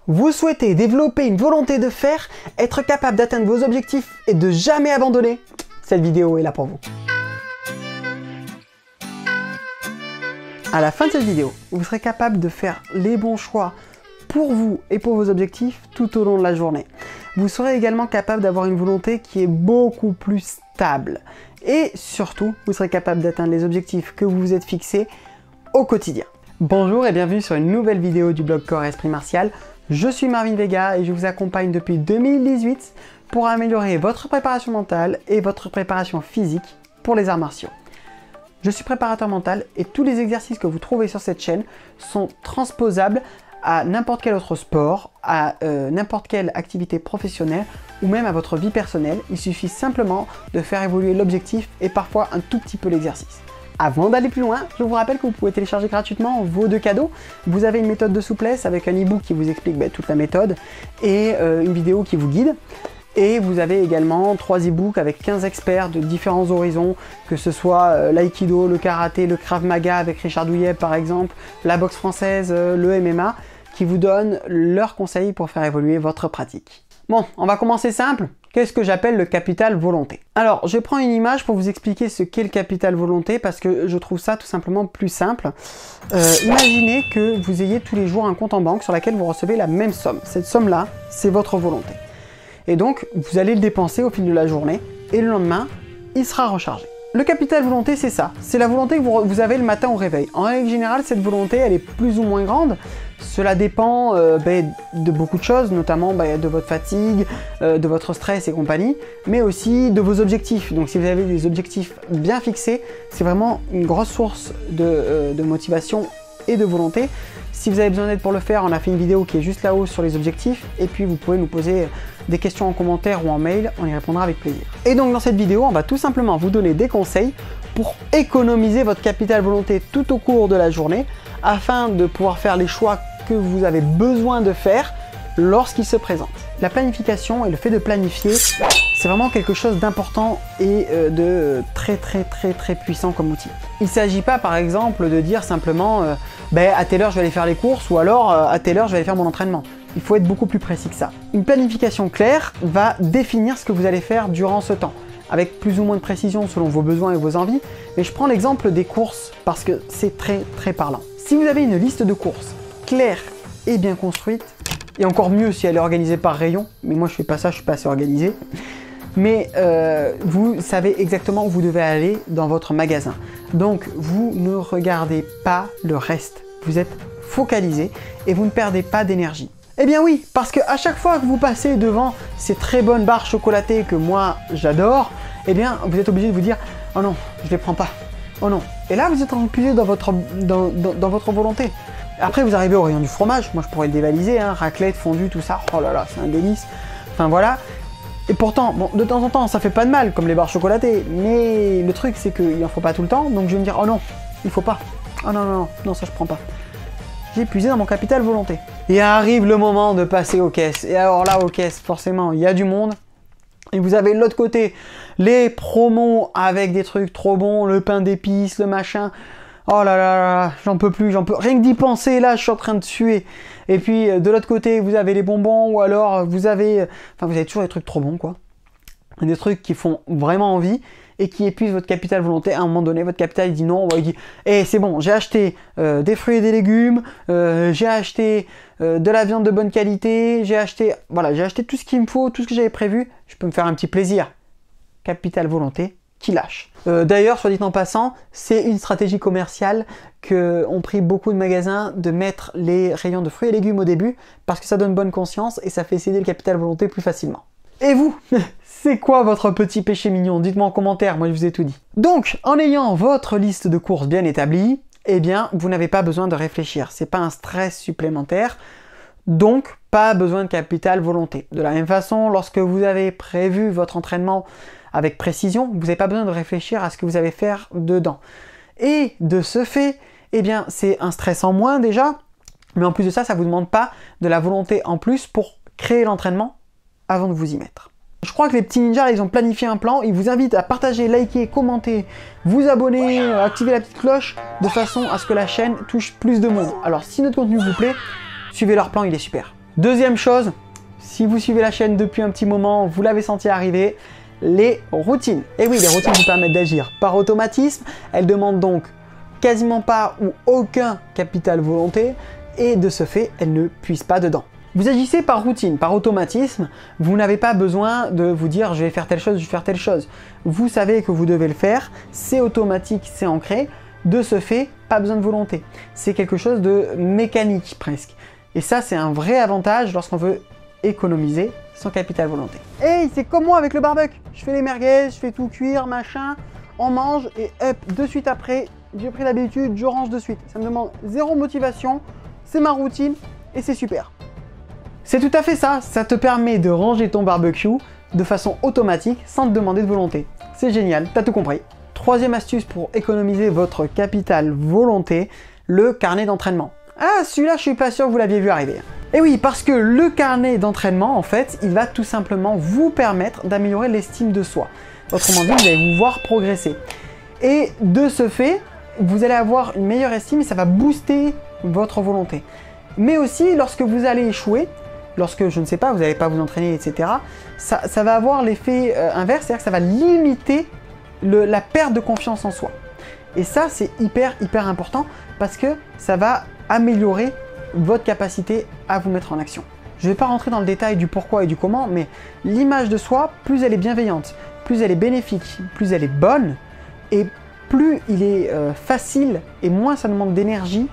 Vous souhaitez développer une volonté de faire, être capable d'atteindre vos objectifs et de jamais abandonner? Cette vidéo est là pour vous. À la fin de cette vidéo, vous serez capable de faire les bons choix pour vous et pour vos objectifs tout au long de la journée. Vous serez également capable d'avoir une volonté qui est beaucoup plus stable. Et surtout, vous serez capable d'atteindre les objectifs que vous vous êtes fixés au quotidien. Bonjour et bienvenue sur une nouvelle vidéo du blog Corps Esprit Martial. Je suis Marvin Vega et je vous accompagne depuis 2018 pour améliorer votre préparation mentale et votre préparation physique pour les arts martiaux. Je suis préparateur mental et tous les exercices que vous trouvez sur cette chaîne sont transposables à n'importe quel autre sport, à n'importe quelle activité professionnelle ou même à votre vie personnelle. Il suffit simplement de faire évoluer l'objectif et parfois un tout petit peu l'exercice. Avant d'aller plus loin, je vous rappelle que vous pouvez télécharger gratuitement vos deux cadeaux. Vous avez une méthode de souplesse avec un e-book qui vous explique toute la méthode et une vidéo qui vous guide. Et vous avez également 3 e-books avec 15 experts de différents horizons, que ce soit l'aïkido, le karaté, le krav maga avec Richard Douillet par exemple, la boxe française, le MMA, qui vous donnent leurs conseils pour faire évoluer votre pratique. Bon, on va commencer simple. Qu'est-ce que j'appelle le capital volonté? Alors, je prends une image pour vous expliquer ce qu'est le capital volonté parce que je trouve ça tout simplement plus simple. Imaginez que vous ayez tous les jours un compte en banque sur lequel vous recevez la même somme. Cette somme-là, c'est votre volonté. Et donc, vous allez le dépenser au fil de la journée et le lendemain, il sera rechargé. Le capital volonté, c'est ça. C'est la volonté que vous avez le matin au réveil. En règle générale, cette volonté, elle est plus ou moins grande. Cela dépend de beaucoup de choses, notamment de votre fatigue, de votre stress et compagnie, mais aussi de vos objectifs. Donc si vous avez des objectifs bien fixés, c'est vraiment une grosse source de motivation et de volonté. Si vous avez besoin d'aide pour le faire, on a fait une vidéo qui est juste là-haut sur les objectifs, et puis vous pouvez nous poser des questions en commentaire ou en mail, on y répondra avec plaisir. Et donc dans cette vidéo, on va tout simplement vous donner des conseils pour économiser votre capital volonté tout au cours de la journée, afin de pouvoir faire les choix que vous avez besoin de faire lorsqu'ils se présentent. La planification et le fait de planifier, c'est vraiment quelque chose d'important et de très puissant comme outil. Il ne s'agit pas par exemple de dire simplement à telle heure je vais aller faire les courses ou alors à telle heure je vais aller faire mon entraînement. Il faut être beaucoup plus précis que ça. Une planification claire va définir ce que vous allez faire durant ce temps, avec plus ou moins de précision selon vos besoins et vos envies, mais je prends l'exemple des courses parce que c'est très parlant. Si vous avez une liste de courses claire et bien construite, et encore mieux si elle est organisée par rayon, mais moi je fais pas ça, je suis pas assez organisé, mais vous savez exactement où vous devez aller dans votre magasin. Donc vous ne regardez pas le reste, vous êtes focalisé et vous ne perdez pas d'énergie. Eh bien oui, parce qu'à chaque fois que vous passez devant ces très bonnes barres chocolatées que moi j'adore, eh bien vous êtes obligé de vous dire « Oh non, je les prends pas, oh non ». Et là vous êtes empuisé dans votre volonté. Après vous arrivez au rayon du fromage, moi je pourrais le dévaliser, hein, raclette, fondue, tout ça, oh là là, c'est un délice. Enfin voilà. Et pourtant, bon, de temps en temps ça fait pas de mal comme les barres chocolatées, mais le truc c'est qu'il en faut pas tout le temps, donc je vais me dire oh non, il faut pas. Oh non, ça je prends pas. J'ai épuisé dans mon capital volonté. Et arrive le moment de passer aux caisses. Et alors là aux caisses, forcément, il y a du monde. Et vous avez de l'autre côté les promos avec des trucs trop bons, le pain d'épices, le machin. Oh là là, j'en peux plus, rien que d'y penser, là, je suis en train de suer. Et puis, de l'autre côté, vous avez les bonbons, ou alors vous avez toujours des trucs trop bons, quoi. Des trucs qui font vraiment envie et qui épuisent votre capital volonté. À un moment donné, votre capital, il dit non, il dit, c'est bon, j'ai acheté des fruits et des légumes, j'ai acheté de la viande de bonne qualité, j'ai acheté tout ce qu'il me faut, tout ce que j'avais prévu, je peux me faire un petit plaisir. Capital volonté qui lâche. D'ailleurs, soit dit en passant, c'est une stratégie commerciale qu'ont pris beaucoup de magasins de mettre les rayons de fruits et légumes au début parce que ça donne bonne conscience et ça fait céder le capital volonté plus facilement. Et vous, c'est quoi votre petit péché mignon? Dites-moi en commentaire, moi je vous ai tout dit. Donc, en ayant votre liste de courses bien établie, eh bien, vous n'avez pas besoin de réfléchir. C'est pas un stress supplémentaire, donc pas besoin de capital volonté. De la même façon, lorsque vous avez prévu votre entraînement avec précision, vous n'avez pas besoin de réfléchir à ce que vous allez faire dedans. Et de ce fait, eh bien, c'est un stress en moins déjà, mais en plus de ça, ça ne vous demande pas de la volonté en plus pour créer l'entraînement avant de vous y mettre. Je crois que les petits ninjas, ils ont planifié un plan, ils vous invitent à partager, liker, commenter, vous abonner, activer la petite cloche, de façon à ce que la chaîne touche plus de monde. Alors si notre contenu vous plaît, suivez leur plan, il est super. Deuxième chose, si vous suivez la chaîne depuis un petit moment, vous l'avez senti arriver, les routines. Et oui, les routines vous permettent d'agir par automatisme. Elles demandent donc quasiment pas ou aucun capital volonté et de ce fait, elles ne puisent pas dedans. Vous agissez par routine, par automatisme. Vous n'avez pas besoin de vous dire je vais faire telle chose, je vais faire telle chose. Vous savez que vous devez le faire, c'est automatique, c'est ancré. De ce fait, pas besoin de volonté. C'est quelque chose de mécanique presque. Et ça, c'est un vrai avantage lorsqu'on veut économiser son capital volonté. Hey, c'est comme moi avec le barbecue. Je fais les merguez, je fais tout cuire, machin, on mange et hop, de suite après, j'ai pris l'habitude, je range de suite. Ça me demande zéro motivation, c'est ma routine et c'est super. C'est tout à fait ça, ça te permet de ranger ton barbecue de façon automatique sans te demander de volonté. C'est génial, t'as tout compris. Troisième astuce pour économiser votre capital volonté, le carnet d'entraînement. Ah, celui-là, je suis pas sûr que vous l'aviez vu arriver. Et oui, parce que le carnet d'entraînement, en fait, il va tout simplement vous permettre d'améliorer l'estime de soi. Autrement dit, vous allez vous voir progresser. Et de ce fait, vous allez avoir une meilleure estime et ça va booster votre volonté. Mais aussi, lorsque vous allez échouer, lorsque, je ne sais pas, vous n'allez pas vous entraîner, etc., ça va avoir l'effet inverse, c'est-à-dire que ça va limiter la perte de confiance en soi. Et ça, c'est hyper important parce que ça va améliorer votre capacité à vous mettre en action. Je ne vais pas rentrer dans le détail du pourquoi et du comment, mais l'image de soi, plus elle est bienveillante, plus elle est bénéfique, plus elle est bonne, et plus il est facile et moins ça demande d'énergie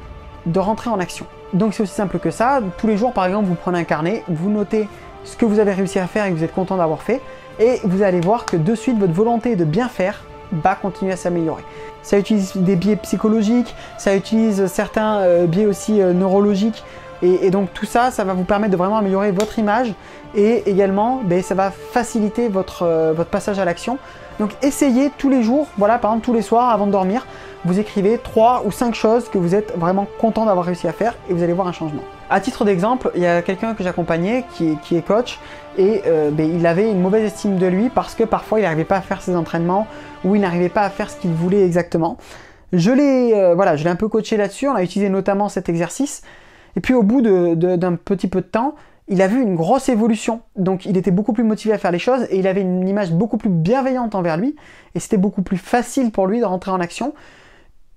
de rentrer en action. Donc c'est aussi simple que ça. Tous les jours, par exemple, vous prenez un carnet, vous notez ce que vous avez réussi à faire et que vous êtes content d'avoir fait, et vous allez voir que de suite, votre volonté de bien faire va continuer à s'améliorer. Ça utilise des biais psychologiques, ça utilise certains biais aussi neurologiques, et donc tout ça, ça va vous permettre de vraiment améliorer votre image, et également, ça va faciliter votre passage à l'action. Donc essayez tous les jours, voilà, par exemple tous les soirs avant de dormir, vous écrivez 3 ou 5 choses que vous êtes vraiment content d'avoir réussi à faire et vous allez voir un changement. À titre d'exemple, il y a quelqu'un que j'accompagnais qui est coach et il avait une mauvaise estime de lui parce que parfois il n'arrivait pas à faire ses entraînements ou il n'arrivait pas à faire ce qu'il voulait exactement. Je l'ai un peu coaché là-dessus, on a utilisé notamment cet exercice et puis au bout d'un petit peu de temps, il a vu une grosse évolution, donc il était beaucoup plus motivé à faire les choses et il avait une image beaucoup plus bienveillante envers lui et c'était beaucoup plus facile pour lui de rentrer en action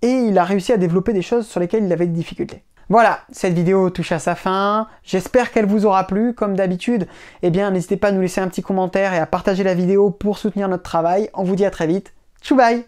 et il a réussi à développer des choses sur lesquelles il avait des difficultés. Voilà, cette vidéo touche à sa fin, j'espère qu'elle vous aura plu, comme d'habitude, n'hésitez pas à nous laisser un petit commentaire et à partager la vidéo pour soutenir notre travail, on vous dit à très vite, tchou bye.